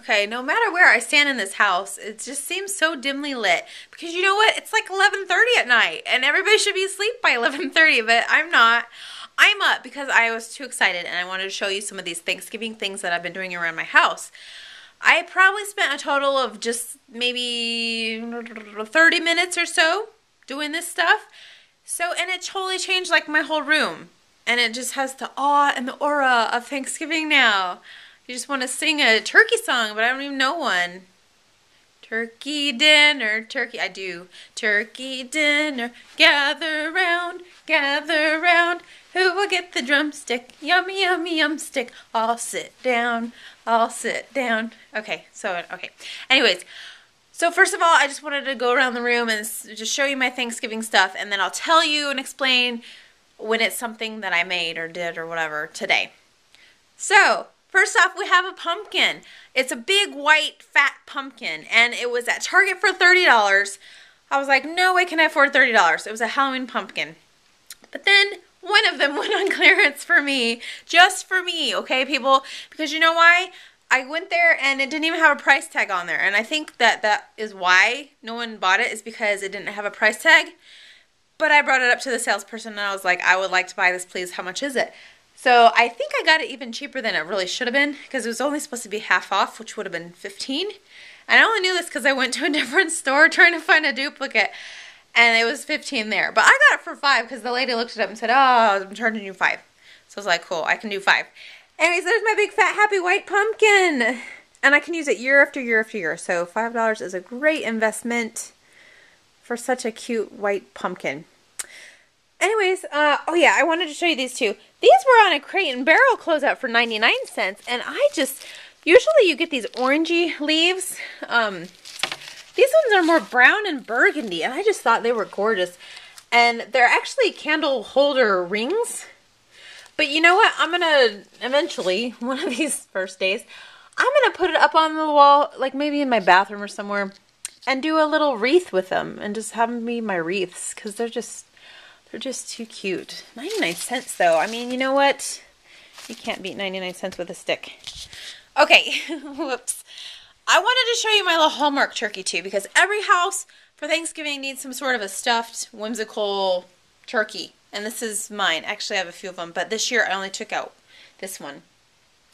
Okay, no matter where I stand in this house, it just seems so dimly lit. Because you know what? It's like 11:30 at night, and everybody should be asleep by 11:30, but I'm not. I'm up because I was too excited, and I wanted to show you some of these Thanksgiving things that I've been doing around my house. I probably spent a total of just maybe 30 minutes or so doing this stuff. So, and it totally changed like my whole room. And it just has the awe and the aura of Thanksgiving now. You just want to sing a turkey song, but I don't even know one. Turkey dinner, turkey, I do. Turkey dinner, gather round, who will get the drumstick? Yummy, yummy, yum stick. I'll sit down, I'll sit down. Okay, anyways, so first of all, I just wanted to go around the room and just show you my Thanksgiving stuff, and then I'll tell you and explain when it's something that I made or did or whatever today. So, first off, we have a pumpkin. It's a big, white, fat pumpkin, and it was at Target for $30. I was like, no way can I afford $30. It was a Halloween pumpkin. But then one of them went on clearance for me, just for me, okay, people? Because you know why? I went there and it didn't even have a price tag on there, and I think that is why no one bought it, is because it didn't have a price tag. But I brought it up to the salesperson and I was like, I would like to buy this, please. How much is it? So I think I got it even cheaper than it really should have been, because it was only supposed to be half off, which would have been $15. And I only knew this because I went to a different store trying to find a duplicate, and it was $15 there. But I got it for $5 because the lady looked it up and said, oh, I'm charging you $5. So I was like, cool, I can do $5. Anyways, there's my big fat happy white pumpkin. And I can use it year after year after year. So $5 is a great investment for such a cute white pumpkin. Anyways, oh yeah, I wanted to show you these two. These were on a Crate and Barrel closeout for 99 cents. And I just, usually you get these orangey leaves. These ones are more brown and burgundy, and I just thought they were gorgeous. And they're actually candle holder rings. But you know what? I'm going to eventually, one of these first days, I'm going to put it up on the wall, like maybe in my bathroom or somewhere, and do a little wreath with them and just have them be my wreaths, because they're just too cute. 99 cents though. I mean, you know what? You can't beat 99 cents with a stick. Okay, whoops. I wanted to show you my little Hallmark turkey too, because every house for Thanksgiving needs some sort of a stuffed, whimsical turkey. And this is mine. Actually, I have a few of them, but this year I only took out this one.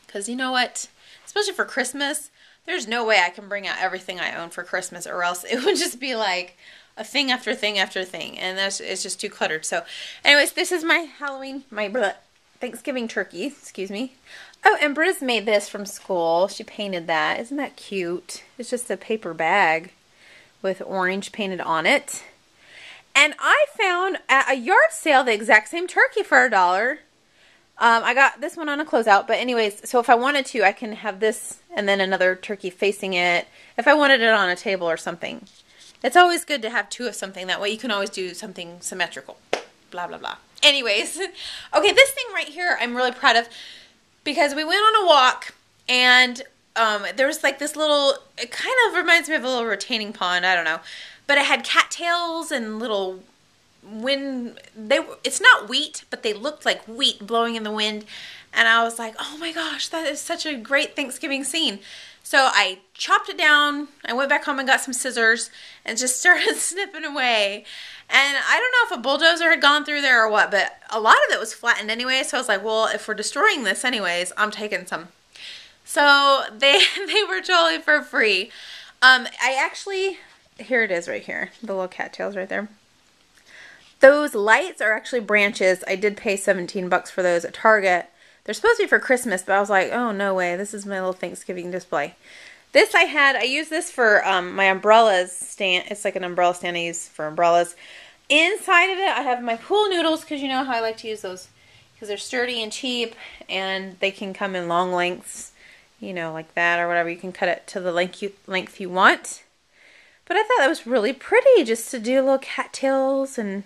Because you know what? Especially for Christmas, there's no way I can bring out everything I own for Christmas, or else it would just be like a thing after thing after thing, and it's just too cluttered. So anyways, this is my Halloween, Thanksgiving turkey, excuse me. Oh, and Briz made this from school. She painted that. Isn't that cute? It's just a paper bag with orange painted on it. And I found at a yard sale the exact same turkey for $1. I got this one on a closeout, but anyways, so if I wanted to, I can have this and then another turkey facing it if I wanted it on a table or something. It's always good to have two of something. That way you can always do something symmetrical. Blah, blah, blah. Anyways, okay, this thing right here I'm really proud of, because we went on a walk and there was like this little, it kind of reminds me of a little retaining pond, I don't know. But it had cattails and little wind, it's not wheat, but they looked like wheat blowing in the wind. And I was like, oh my gosh, that is such a great Thanksgiving scene. So I chopped it down, I went back home and got some scissors and just started snipping away. And I don't know if a bulldozer had gone through there or what, but a lot of it was flattened anyway. So I was like, well, if we're destroying this anyways, I'm taking some. So they were totally for free. I actually, here it is right here, the little cattails right there. Those lights are actually branches. I did pay 17 bucks for those at Target. They're supposed to be for Christmas, but I was like, oh, no way. This is my little Thanksgiving display. This I used this for my umbrellas stand. It's like an umbrella stand I use for umbrellas. Inside of it, I have my pool noodles, because you know how I like to use those, because they're sturdy and cheap, and they can come in long lengths, you know, like that or whatever. You can cut it to the length you want. But I thought that was really pretty, just to do little cattails, and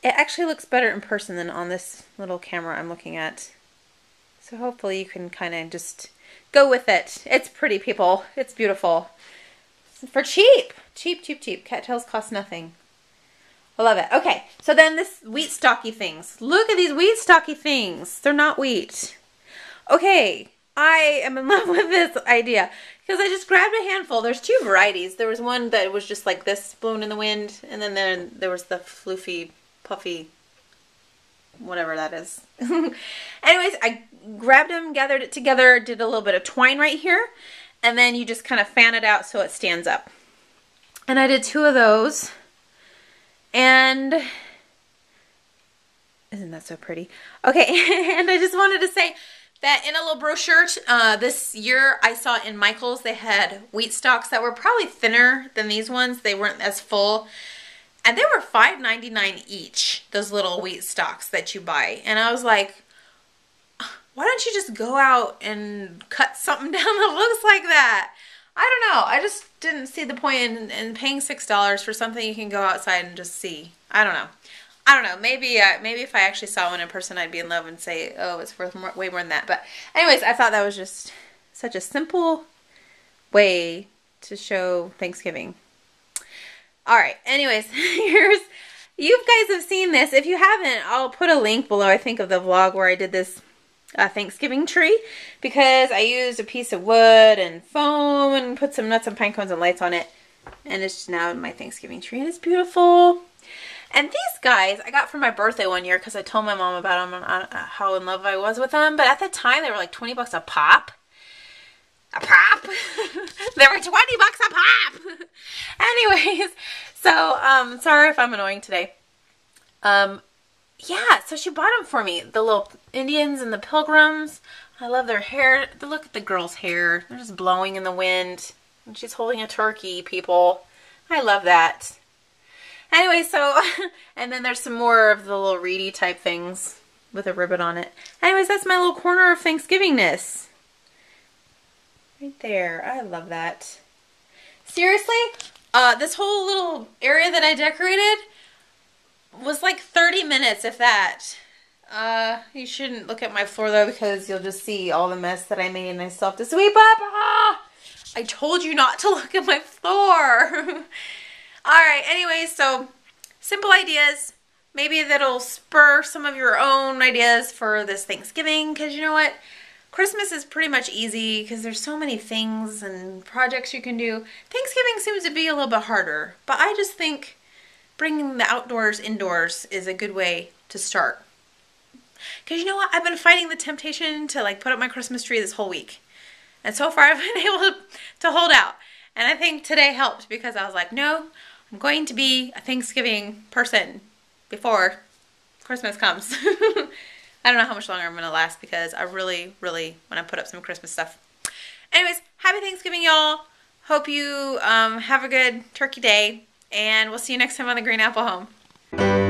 it actually looks better in person than on this little camera I'm looking at. So hopefully you can kind of just go with it. It's pretty, people. It's beautiful. For cheap. Cheap, cheap, cheap. Cattails cost nothing. I love it. Okay, so then this wheat stocky things. Look at these wheat stocky things. They're not wheat. Okay, I am in love with this idea because I just grabbed a handful. There's two varieties. There was one that was just like this, blown in the wind, and then there was the floofy, puffy, whatever that is. Anyways, I grabbed them, gathered it together, did a little bit of twine right here, and then you just kind of fan it out so it stands up. And I did 2 of those, and isn't that so pretty? Okay, and I just wanted to say that in a little brochure this year I saw in Michael's they had wheat stalks that were probably thinner than these ones. They weren't as full. And they were $5.99 each, those little wheat stalks that you buy. And I was like, why don't you just go out and cut something down that looks like that? I don't know. I just didn't see the point in paying $6 for something you can go outside and just see. I don't know. I don't know. Maybe if I actually saw one in person, I'd be in love and say, oh, it's worth way more than that. But anyways, I thought that was just such a simple way to show Thanksgiving. All right. Anyways, you guys have seen this. If you haven't, I'll put a link below, I think, of the vlog where I did this Thanksgiving tree, because I used a piece of wood and foam and put some nuts and pine cones and lights on it. And it's now my Thanksgiving tree, and it's beautiful. And these guys I got for my birthday one year because I told my mom about them and how in love I was with them. But at the time, they were like 20 bucks a pop. A pop? They were 20 bucks a pop! Anyways, so, sorry if I'm annoying today. Yeah, so she bought them for me. The little Indians and the Pilgrims. I love their hair. Look at the girl's hair. They're just blowing in the wind. And she's holding a turkey, people. I love that. Anyway, so, and then there's some more of the little reedy type things with a ribbon on it. Anyways, that's my little corner of Thanksgivingness. Right there. I love that. Seriously, this whole little area that I decorated was like 30 minutes, if that. You shouldn't look at my floor though, because you'll just see all the mess that I made and I still have to sweep up. Ah! I told you not to look at my floor. Alright, anyway, so simple ideas. Maybe that'll spur some of your own ideas for this Thanksgiving, because you know what? Christmas is pretty much easy because there's so many things and projects you can do. Thanksgiving seems to be a little bit harder, but I just think bringing the outdoors indoors is a good way to start. Because you know what? I've been fighting the temptation to like put up my Christmas tree this whole week. And so far I've been able to hold out. And I think today helped because I was like, no, I'm going to be a Thanksgiving person before Christmas comes. I don't know how much longer I'm going to last because I really want to put up some Christmas stuff. Anyways, happy Thanksgiving, y'all. Hope you have a good turkey day. And we'll see you next time on The Green Apple Home.